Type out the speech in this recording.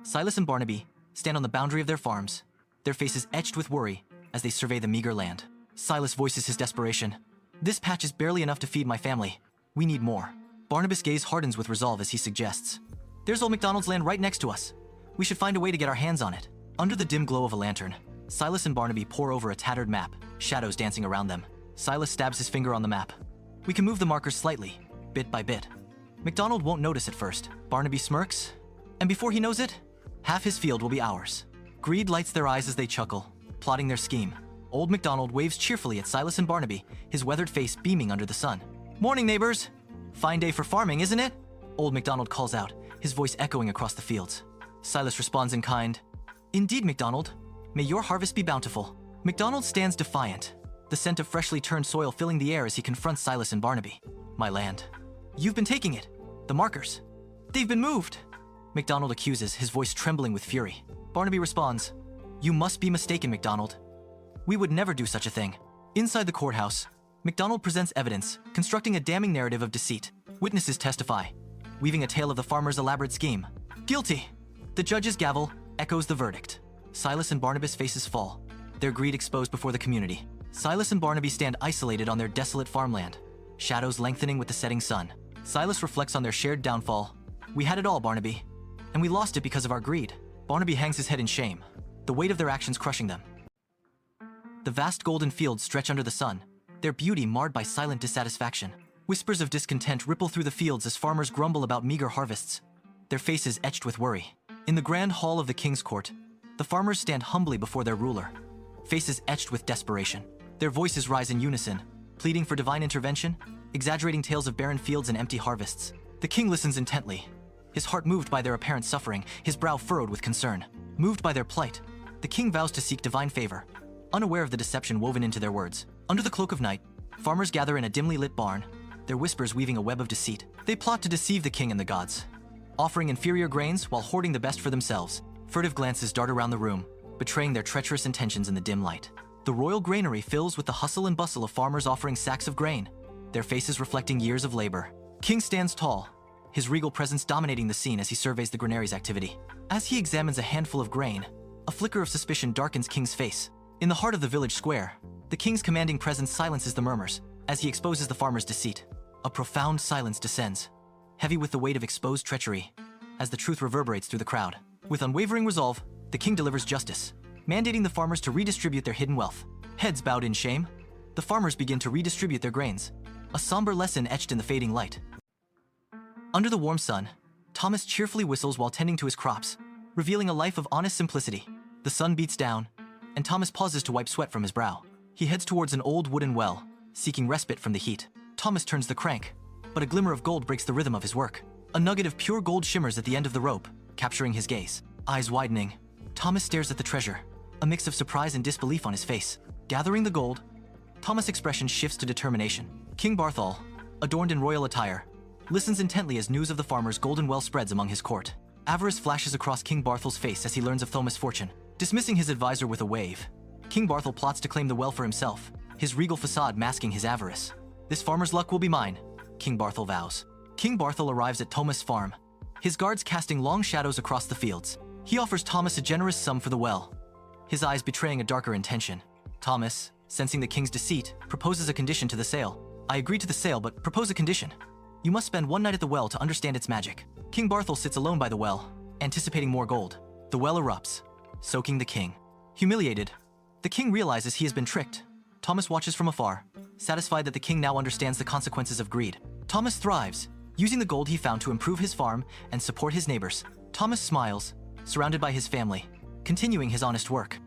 Silas and Barnaby stand on the boundary of their farms, their faces etched with worry as they survey the meager land. Silas voices his desperation. "This patch is barely enough to feed my family. We need more." Barnabas' gaze hardens with resolve as he suggests, "There's old MacDonald's land right next to us. We should find a way to get our hands on it." Under the dim glow of a lantern, Silas and Barnaby pore over a tattered map, shadows dancing around them. Silas stabs his finger on the map. "We can move the markers slightly, bit by bit. MacDonald won't notice at first." Barnaby smirks, and before he knows it, half his field will be ours. Greed lights their eyes as they chuckle, plotting their scheme. Old MacDonald waves cheerfully at Silas and Barnaby, his weathered face beaming under the sun. "Morning, neighbors! Fine day for farming, isn't it?" Old MacDonald calls out, his voice echoing across the fields. Silas responds in kind, "Indeed, MacDonald. May your harvest be bountiful." MacDonald stands defiant, the scent of freshly turned soil filling the air as he confronts Silas and Barnaby. "My land. You've been taking it. The markers. They've been moved." MacDonald accuses, his voice trembling with fury. Barnaby responds, "You must be mistaken, MacDonald. We would never do such a thing." Inside the courthouse, MacDonald presents evidence, constructing a damning narrative of deceit. Witnesses testify, weaving a tale of the farmer's elaborate scheme. "Guilty." The judge's gavel echoes the verdict. Silas and Barnabas' faces fall, their greed exposed before the community. Silas and Barnaby stand isolated on their desolate farmland, shadows lengthening with the setting sun. Silas reflects on their shared downfall. "We had it all, Barnaby, and we lost it because of our greed." Barnaby hangs his head in shame, the weight of their actions crushing them. The vast golden fields stretch under the sun, their beauty marred by silent dissatisfaction. Whispers of discontent ripple through the fields as farmers grumble about meager harvests, their faces etched with worry. In the grand hall of the king's court, the farmers stand humbly before their ruler, faces etched with desperation. Their voices rise in unison, pleading for divine intervention, exaggerating tales of barren fields and empty harvests. The king listens intently, his heart moved by their apparent suffering, his brow furrowed with concern. Moved by their plight, the king vows to seek divine favor, unaware of the deception woven into their words. Under the cloak of night, farmers gather in a dimly lit barn, their whispers weaving a web of deceit. They plot to deceive the king and the gods, offering inferior grains while hoarding the best for themselves. Furtive glances dart around the room, betraying their treacherous intentions in the dim light. The royal granary fills with the hustle and bustle of farmers offering sacks of grain, their faces reflecting years of labor. King stands tall, his regal presence dominating the scene as he surveys the granary's activity. As he examines a handful of grain, a flicker of suspicion darkens King's face. In the heart of the village square, the king's commanding presence silences the murmurs as he exposes the farmer's deceit. A profound silence descends, heavy with the weight of exposed treachery, as the truth reverberates through the crowd. With unwavering resolve, the king delivers justice, mandating the farmers to redistribute their hidden wealth. Heads bowed in shame, the farmers begin to redistribute their grains, a somber lesson etched in the fading light. Under the warm sun, Thomas cheerfully whistles while tending to his crops, revealing a life of honest simplicity. The sun beats down, and Thomas pauses to wipe sweat from his brow. He heads towards an old wooden well, seeking respite from the heat. Thomas turns the crank, but a glimmer of gold breaks the rhythm of his work. A nugget of pure gold shimmers at the end of the rope, capturing his gaze. Eyes widening, Thomas stares at the treasure, a mix of surprise and disbelief on his face. Gathering the gold, Thomas' expression shifts to determination. King Barthol, adorned in royal attire, listens intently as news of the farmer's golden well spreads among his court. Avarice flashes across King Barthol's face as he learns of Thomas' fortune. Dismissing his advisor with a wave, King Barthol plots to claim the well for himself, his regal facade masking his avarice. "This farmer's luck will be mine," King Barthol vows. King Barthol arrives at Thomas' farm, his guards casting long shadows across the fields. He offers Thomas a generous sum for the well, his eyes betraying a darker intention. Thomas, sensing the king's deceit, proposes a condition to the sale. "I agree to the sale, but propose a condition. You must spend one night at the well to understand its magic." King Barthol sits alone by the well, anticipating more gold. The well erupts, soaking the king. Humiliated, the king realizes he has been tricked. Thomas watches from afar, satisfied that the king now understands the consequences of greed. Thomas thrives, using the gold he found to improve his farm and support his neighbors. Thomas smiles, surrounded by his family, continuing his honest work.